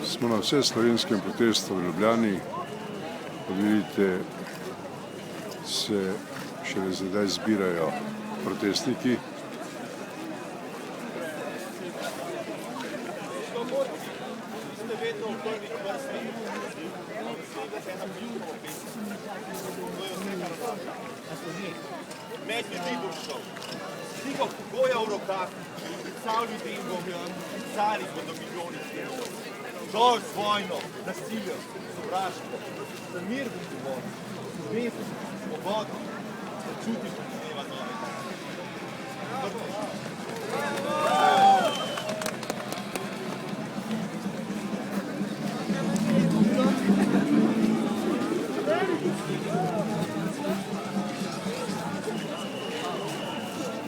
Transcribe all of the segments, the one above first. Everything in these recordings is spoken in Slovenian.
Smo na vseslovenskem protestu v Ljubljani. Kot vidite, se šele zdaj zbirajo protestniki. Med ljudi bo šel, sliko pogoja v rokah, predstavljal ljudi in bomo pisali bodo milijoni svetov. Dol z vojno, nasiljem, sovraštvo, za mir bom dovolj, zvezo, svobodo, da čutim dneva novega.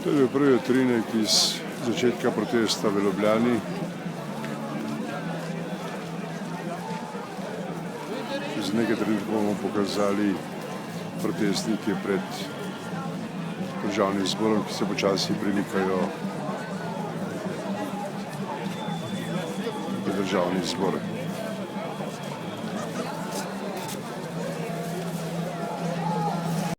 To je bil prvi utrinek iz začetka protesta v Ljubljani. Z nekaj trenutkov bomo pokazali protestnike pred Državnim zborom, ki se počasi premikajo v Državni zbor.